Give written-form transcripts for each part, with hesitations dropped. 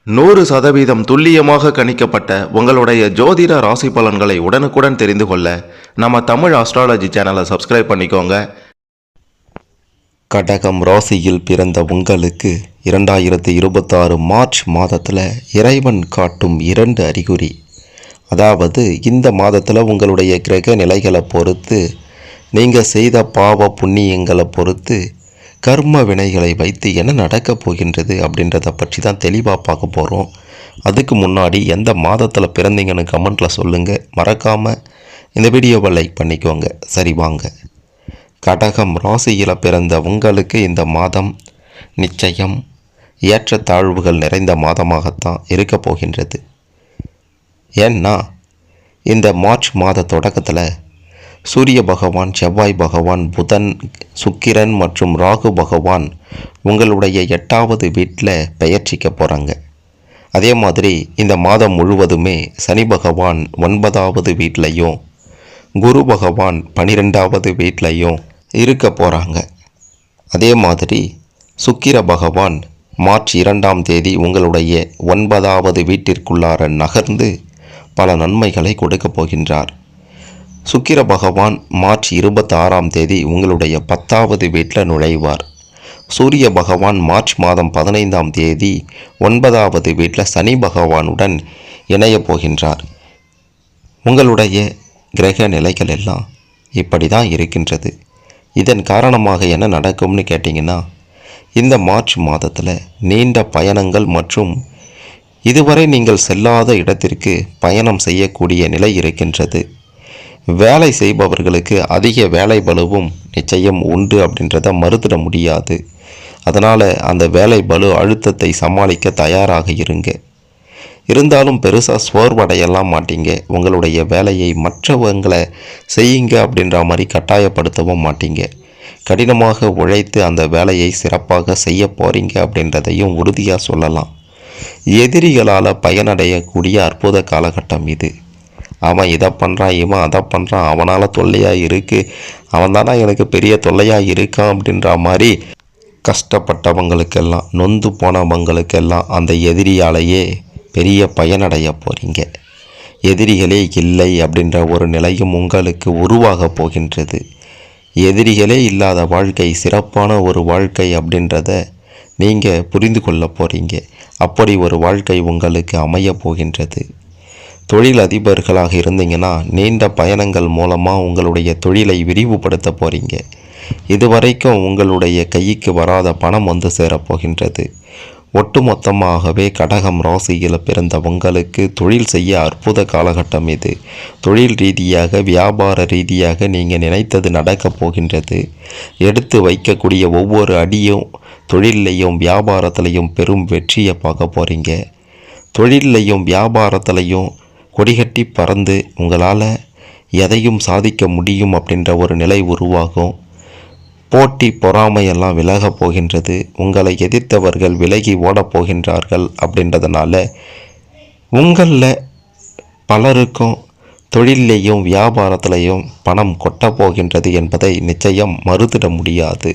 100% துல்லியமாக கணிக்கப்பட்ட உங்களுடைய ஜோதிட ராசி பலன்களை உடனுக்குடன் தெரிந்து கொள்ள நம்ம தமிழ் ஆஸ்ட்ராலஜி சேனலை சப்ஸ்கிரைப் பண்ணிக்கோங்க. கடகம் ராசியில் பிறந்த உங்களுக்கு 2026 மார்ச் மாதத்தில் இறைவன் காட்டும் 2 அறிகுறி. அதாவது இந்த மாதத்தில் உங்களுடைய கிரக நிலைகளை பொறுத்து, நீங்கள் செய்த பாவ புண்ணியங்களை பொறுத்து கர்ம வினைகளை வைத்து என்ன நடக்கப் போகின்றது அப்படின்றத பற்றி தான் தெளிவாக பார்க்க போகிறோம். அதுக்கு முன்னாடி எந்த மாதத்தில் பிறந்தீங்கன்னு கமெண்ட்டில் சொல்லுங்கள். மறக்காமல் இந்த வீடியோவை லைக் பண்ணிக்கோங்க. சரி வாங்க. கடகம் ராசியில் பிறந்த உங்களுக்கு இந்த மாதம் நிச்சயம் ஏற்றத்தாழ்வுகள் நிறைந்த மாதமாகத்தான் இருக்க போகின்றது. ஏன்னா இந்த மார்ச் மாத தொடக்கத்தில் சூரிய பகவான், செவ்வாய் பகவான், புதன், சுக்கிரன் மற்றும் ராகு பகவான் உங்களுடைய 8வது வீட்டில் பெயர்ச்சிக்க போகிறாங்க. அதே மாதிரி இந்த மாதம் முழுவதுமே சனி பகவான் 9வது வீட்லையும், குரு பகவான் 12வது வீட்லையும் இருக்க போகிறாங்க. அதே மாதிரி சுக்கிர பகவான் மார்ச் 2ஆம் தேதி உங்களுடைய 9வது வீட்டிற்குள்ளார நகர்ந்து பல நன்மைகளை கொடுக்க போகின்றார். சுக்கிர பகவான் மார்ச் 26ஆம் தேதி உங்களுடைய 10வது வீட்டில் நுழைவார். சூரிய பகவான் மார்ச் மாதம் 15ஆம் தேதி 9வது வீட்டில் சனி பகவானுடன் இணைய போகின்றார். உங்களுடைய கிரக நிலைகள் எல்லாம் இப்படி தான் இருக்கின்றது. இதன் காரணமாக என்ன நடக்கும்னு கேட்டிங்கன்னா, இந்த மார்ச் மாதத்தில் நீண்ட பயணங்கள் மற்றும் இதுவரை நீங்கள் செல்லாத இடத்திற்கு பயணம் செய்யக்கூடிய நிலை இருக்கின்றது. வேலை செய்பவர்களுக்கு அதிக வேலை பளுவும் நிச்சயம் உண்டு அப்படின்றத மறுத்திட முடியாது. அதனால் அந்த வேலை பளு அழுத்தத்தை சமாளிக்க தயாராக இருங்க. இருந்தாலும் பெருசாக சோர்வடையலாம் மாட்டீங்க. உங்களுடைய வேலையை மற்றவங்களை செய்யுங்க அப்படின்ற மாதிரி கட்டாயப்படுத்தவும் மாட்டீங்க. கடினமாக உழைத்து அந்த வேலையை சிறப்பாக செய்ய போகிறீங்க அப்படின்றதையும் உறுதியாக சொல்லலாம். எதிரிகளால் பயனடையக்கூடிய அற்புத காலகட்டம் இது. அவன் இதை பண்ணுறான், இவன் அதை பண்ணுறான், அவனால் தொல்லையாக இருக்குது, அவன் தானே எனக்கு பெரிய தொல்லையாக இருக்கான் அப்படின்ற மாதிரி கஷ்டப்பட்டவங்களுக்கெல்லாம், நொந்து போனவங்களுக்கெல்லாம் அந்த எதிரியாலேயே பெரிய பயனடைய போகிறீங்க. எதிரிகளே இல்லை அப்படின்ற ஒரு நிலையும் உங்களுக்கு உருவாக போகின்றது. எதிரிகளே இல்லாத வாழ்க்கை சிறப்பான ஒரு வாழ்க்கை அப்படின்றத நீங்கள் புரிந்து கொள்ள போகிறீங்க. அப்படி ஒரு வாழ்க்கை உங்களுக்கு அமைய போகின்றது. தொழில் அதிபர்களாக இருந்தீங்கன்னா நீண்ட பயணங்கள் மூலமாக உங்களுடைய தொழிலை விரிவுபடுத்த போகிறீங்க. இதுவரைக்கும் உங்களுடைய கைக்கு வராத பணம் வந்து சேரப்போகின்றது. ஒட்டுமொத்தமாகவே கடகம் ராசியில் பிறந்த உங்களுக்கு தொழில் செய்ய அற்புத காலகட்டம் இது. தொழில் ரீதியாக, வியாபார ரீதியாக நீங்கள் நினைத்தது நடக்கப் போகின்றது. எடுத்து வைக்கக்கூடிய ஒவ்வொரு அடியும் தொழிலையும் வியாபாரத்திலையும் பெரும் வெற்றியை பார்க்க போகிறீங்க. தொழிலையும் வியாபாரத்திலையும் கொடிகட்டி பறந்து உங்களால் எதையும் சாதிக்க முடியும் அப்படின்ற ஒரு நிலை உருவாகும். போட்டி பொறாமையெல்லாம் விலகப் போகின்றது. உங்களை எதிர்த்தவர்கள் விலகி ஓடப் போகின்றார்கள். அப்படின்றதுனால உங்களில் பலருக்கும் தொழிலையும் வியாபாரத்திலையும் பணம் கொட்டப் போகின்றது என்பதை நிச்சயம் மறுத்திட முடியாது.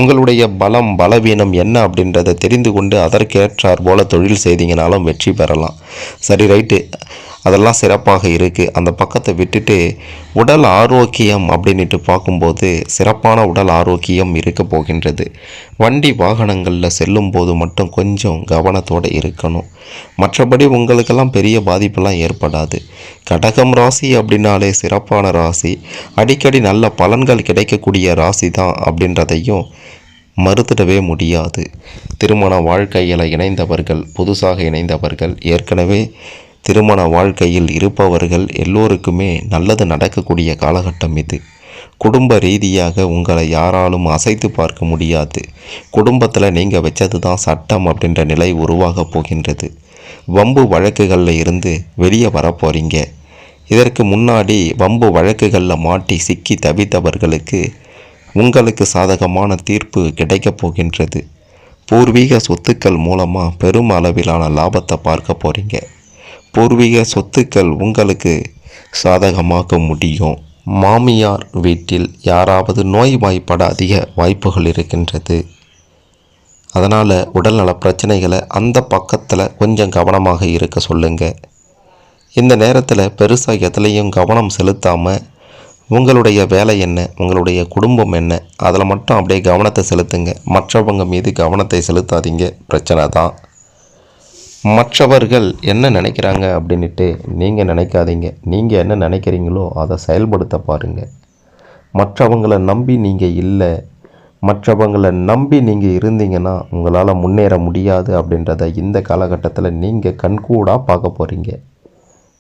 உங்களுடைய பலம் பலவீனம் என்ன அப்படின்றத தெரிந்து கொண்டு அதற்கேற்றார் போல தொழில் செய்தீங்கனாலும் வெற்றி பெறலாம். சரி, ரைட்டு, அதெல்லாம் சிறப்பாக இருக்குது. அந்த பக்கத்தை விட்டுட்டு உடல் ஆரோக்கியம் அப்படின்ட்டு பார்க்கும்போது சிறப்பான உடல் ஆரோக்கியம் இருக்க போகின்றது. வண்டி வாகனங்களில் செல்லும்போது மட்டும் கொஞ்சம் கவனத்தோடு இருக்கணும். மற்றபடி உங்களுக்கெல்லாம் பெரிய பாதிப்பெல்லாம் ஏற்படாது. கடகம் ராசி அப்படின்னாலே சிறப்பான ராசி. அடிக்கடி நல்ல பலன்கள் கிடைக்கக்கூடிய ராசி தான் அப்படின்றதையும் மறுத்திடவே முடியாது. திருமண வாழ்க்கையில் இணைந்தவர்கள், புதுசாக இணைந்தவர்கள், ஏற்கனவே திருமண வாழ்க்கையில் இருப்பவர்கள் எல்லோருக்குமே நல்லது நடக்கக்கூடிய காலகட்டம் இது. குடும்ப ரீதியாக உங்களை யாராலும் அசைத்து பார்க்க முடியாது. குடும்பத்தில் நீங்கள் வச்சது தான் சட்டம் அப்படின்ற நிலை உருவாக போகின்றது. வம்பு வழக்குகளில் இருந்து வெளியே வரப்போகிறீங்க. இதற்கு முன்னாடி வம்பு வழக்குகளில் மாட்டி சிக்கி தவித்தவர்களுக்கு உங்களுக்கு சாதகமான தீர்ப்பு கிடைக்கப் போகின்றது. பூர்வீக சொத்துக்கள் மூலமாக பெரும் அளவிலான லாபத்தை பார்க்க போகிறீங்க. பூர்வீக சொத்துக்கள் உங்களுக்கு சாதகமாக்க முடியும். மாமியார் வீட்டில் யாராவது நோய்வாய்ப்பட அதிக வாய்ப்புகள் இருக்கின்றது. அதனால் உடல்நல பிரச்சனைகளை அந்த பக்கத்து நேரத்தில் கொஞ்சம் கவனமாக இருக்க சொல்லுங்கள். இந்த நேரத்தில் பெருசாக எதுலேயும் கவனம் செலுத்தாமல் உங்களுடைய வேலை என்ன, உங்களுடைய குடும்பம் என்ன, அதில் மட்டும் அப்படியே கவனத்தை செலுத்துங்க. மற்றவங்க மீது கவனத்தை செலுத்தாதீங்க, பிரச்சனை தான். மற்றவர்கள் என்ன நினைக்கிறாங்க அப்படின்ட்டு நீங்கள் நினைக்காதீங்க. நீங்கள் என்ன நினைக்கிறீங்களோ அதை செயல்படுத்த பாருங்கள். மற்றவங்களை நம்பி நீங்கள் இல்லை, மற்றவங்களை நம்பி நீங்கள் இருந்தீங்கன்னா உங்களால் முன்னேற முடியாது அப்படின்றத இந்த காலகட்டத்தில் நீங்கள் கண்கூடாக பார்க்க போகிறீங்க.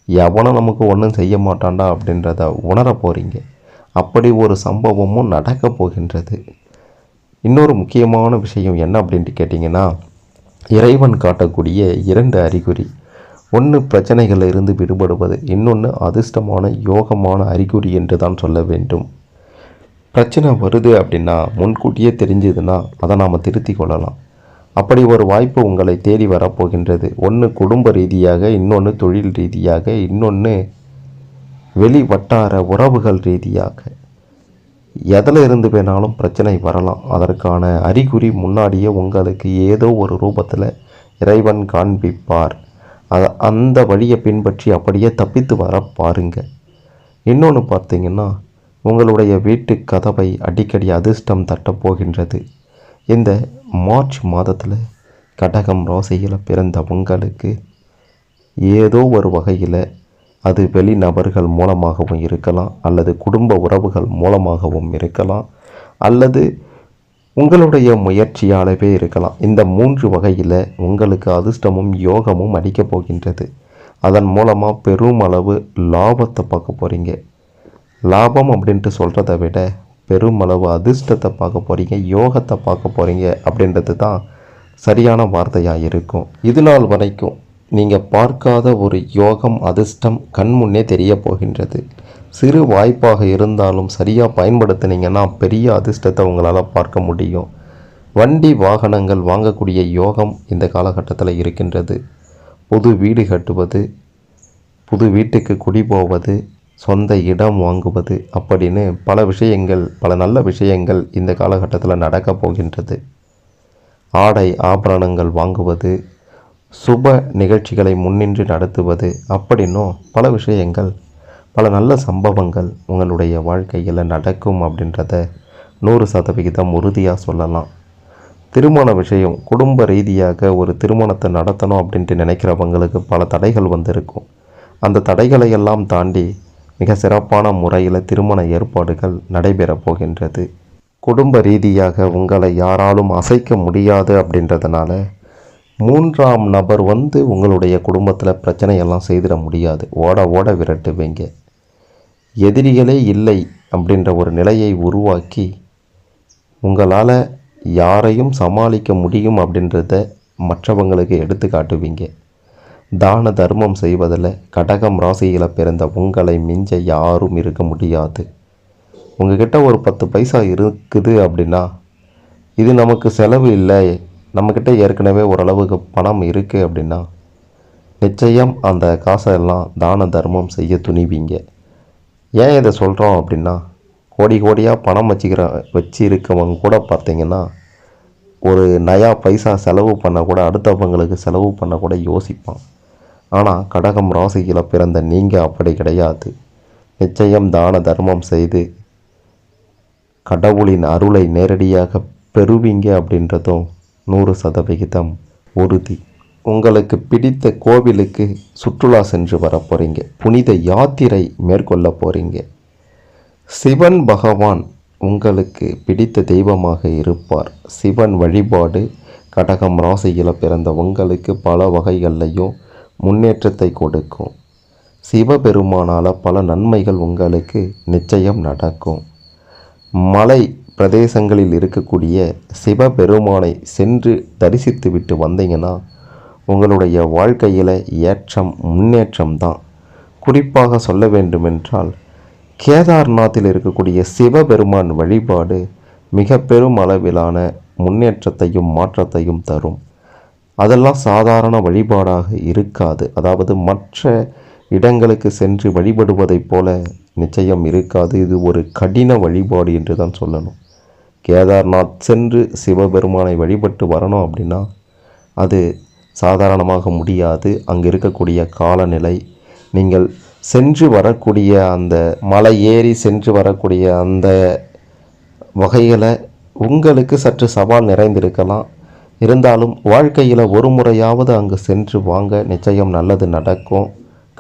எவனும் நமக்கு ஒன்றும் செய்ய மாட்டான்டா அப்படின்றத உணர போகிறீங்க. அப்படி ஒரு சம்பவமும் நடக்க போகின்றது. இன்னொரு முக்கியமான விஷயம் என்ன அப்படின்ட்டு கேட்டிங்கன்னா, இறைவன் காட்டக்கூடிய 2 அறிகுறி. ஒன்று பிரச்சனைகளில் இருந்து விடுபடுவது, இன்னொன்று அதிர்ஷ்டமான யோகமான அறிகுறி என்று தான் சொல்ல வேண்டும். பிரச்சனை வருது அப்படின்னா முன்கூட்டியே தெரிஞ்சதுன்னா அதை நாம் திருத்தி கொள்ளலாம். அப்படி ஒரு வாய்ப்பு உங்களை தேடி வரப்போகின்றது. ஒன்று குடும்ப ரீதியாக, இன்னொன்று தொழில் ரீதியாக, இன்னொன்று வெளி வட்டார உறவுகள் ரீதியாக. எதில் இருந்து வேணாலும் பிரச்சனை வரலாம். அதற்கான அறிகுறி முன்னாடியே உங்களுக்கு ஏதோ ஒரு ரூபத்தில் இறைவன் காண்பிப்பார். அந்த வழியை பின்பற்றி அப்படியே தப்பித்து வர பாருங்க. இன்னொன்று பார்த்தீங்கன்னா, உங்களுடைய வீட்டு கதவை அடிக்கடி அதிர்ஷ்டம் தட்டப் போகின்றது. இந்த மார்ச் மாதத்தில் கடகம் ராசியில் பிறந்த உங்களுக்கு ஏதோ ஒரு வகையில் அது வெளிநபர்கள் மூலமாகவும் இருக்கலாம், அல்லது குடும்ப உறவுகள் மூலமாகவும் இருக்கலாம், அல்லது உங்களுடைய முயற்சியாலவே இருக்கலாம். இந்த 3 வகையில் உங்களுக்கு அதிர்ஷ்டமும் யோகமும் அடிக்கப் போகின்றது. அதன் மூலமாக பெருமளவு லாபத்தை பார்க்க போகிறீங்க. லாபம் அப்படின்ட்டு சொல்கிறத விட பெருமளவு அதிர்ஷ்டத்தை பார்க்க போகிறீங்க, யோகத்தை பார்க்க போகிறீங்க அப்படின்றது தான் சரியான வார்த்தையாக இருக்கும். இது நாள் வரைக்கும் நீங்கள் பார்க்காத ஒரு யோகம், அதிர்ஷ்டம் கண்முன்னே தெரிய போகின்றது. சிறு வாய்ப்பாக இருந்தாலும் சரியாக பயன்படுத்தினீங்கன்னா பெரிய அதிர்ஷ்டத்தை உங்களால் பார்க்க முடியும். வண்டி வாகனங்கள் வாங்கக்கூடிய யோகம் இந்த காலகட்டத்தில் இருக்கின்றது. புது வீடு கட்டுவது, புது வீட்டுக்கு குடி போவது, சொந்த இடம் வாங்குவது அப்படின்னு பல விஷயங்கள், பல நல்ல விஷயங்கள் இந்த காலகட்டத்தில் நடக்க போகின்றது. ஆடை ஆபரணங்கள் வாங்குவது, சுப நிகழ்ச்சிகளை முன்னின்று நடத்துவது அப்படின்னும் பல விஷயங்கள், பல நல்ல சம்பவங்கள் உங்களுடைய வாழ்க்கையில் நடக்கும் அப்படின்றத 100% உறுதியாக சொல்லலாம். திருமண விஷயம், குடும்ப ரீதியாக ஒரு திருமணத்தை நடத்தணும் அப்படின்ட்டு நினைக்கிறவங்களுக்கு பல தடைகள் வந்திருக்கும். அந்த தடைகளை எல்லாம் தாண்டி மிக சிறப்பான முறையில் திருமண ஏற்பாடுகள் நடைபெறப் போகின்றது. குடும்ப ரீதியாக உங்களை யாராலும் அசைக்க முடியாது அப்படின்றதுனால 3ஆம் நபர் உங்களுடைய குடும்பத்தில் பிரச்சனையெல்லாம் செய்திட முடியாது. ஓட ஓட விரட்டுவீங்க. எதிரிகளே இல்லை அப்படின்ற ஒரு நிலையை உருவாக்கி உங்களால் யாரையும் சமாளிக்க முடியும் அப்படின்றத மற்றவங்களுக்கு எடுத்து காட்டுவீங்க. தான தர்மம் செய்வதில் கடகம் ராசியில் பிறந்த உங்களை மிஞ்ச யாரும் இருக்க முடியாது. உங்ககிட்ட ஒரு 10 பைசா இருக்குது அப்படின்னா, இது நமக்கு செலவு இல்லை, நம்மக்கிட்ட ஏற்கனவே ஓரளவுக்கு பணம் இருக்குது அப்படின்னா, நிச்சயம் அந்த காசெல்லாம் தான தர்மம் செய்ய துணிவீங்க. ஏன் இதை சொல்கிறோம் அப்படின்னா, கோடி கோடியாக பணம் வச்சிருக்கவங்க கூட பார்த்திங்கன்னா ஒரு நயா பைசா செலவு பண்ண கூட, அடுத்தவங்களுக்கு செலவு பண்ண கூட யோசிப்பான். ஆனால் கடகம் ராசியில் பிறந்த நீங்கள் அப்படி கிடையாது. நிச்சயம் தான தர்மம் செய்து கடவுளின் அருளை நேரடியாக பெறுவீங்க அப்படின்றதும் 100% உறுதி. உங்களுக்கு பிடித்த கோவிலுக்கு சுற்றுலா சென்று வர போகிறீங்க. புனித யாத்திரை மேற்கொள்ள போகிறீங்க. சிவன் பகவான் உங்களுக்கு பிடித்த தெய்வமாக இருப்பார். சிவன் வழிபாடு கடகம் ராசியில் பிறந்த உங்களுக்கு பல வகைகள்லையும் முன்னேற்றத்தை கொடுக்கும். சிவபெருமானால் பல நன்மைகள் உங்களுக்கு நிச்சயம் நடக்கும். மலை பிரதேசங்களில் இருக்கக்கூடிய சிவபெருமானை சென்று தரிசித்து விட்டு வந்தீங்கன்னா உங்களுடைய வாழ்க்கையில் ஏற்றம் முன்னேற்றம் தான். குறிப்பாக சொல்ல வேண்டுமென்றால் கேதார்நாத்தில் இருக்கக்கூடிய சிவபெருமான் வழிபாடு மிக பெரும் அளவிலான முன்னேற்றத்தையும் மாற்றத்தையும் தரும். அதெல்லாம் சாதாரண வழிபாடாக இருக்காது. அதாவது மற்ற இடங்களுக்கு சென்று வழிபடுவதைப் போல நிச்சயம் இருக்காது. இது ஒரு கடின வழிபாடு என்று தான் சொல்லணும். கேதார்நாத் சென்று சிவபெருமானை வழிபட்டு வரணும் அப்படின்னா அது சாதாரணமாக முடியாது. அங்கே இருக்கக்கூடிய காலநிலை, நீங்கள் சென்று வரக்கூடிய அந்த மலை ஏறி சென்று வரக்கூடிய அந்த வகைகளை உங்களுக்கு சற்று சவால் நிறைந்திருக்கலாம். இருந்தாலும் வாழ்க்கையில் ஒரு முறையாவது அங்கு சென்று வாங்க, நிச்சயம் நல்லது நடக்கும்.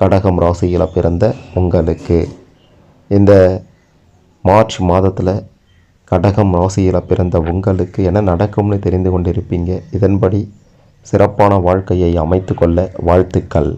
கடகம் ராசியில் பிறந்த உங்களுக்கு இந்த மார்ச் மாதத்தில் கடகம் ராசியில் பிறந்த உங்களுக்கு என்ன நடக்கும்னு தெரிந்து கொண்டிருப்பீங்க. இதன்படி சிறப்பான வாழ்க்கையை அமைத்து கொள்ள வாழ்த்துக்கள்.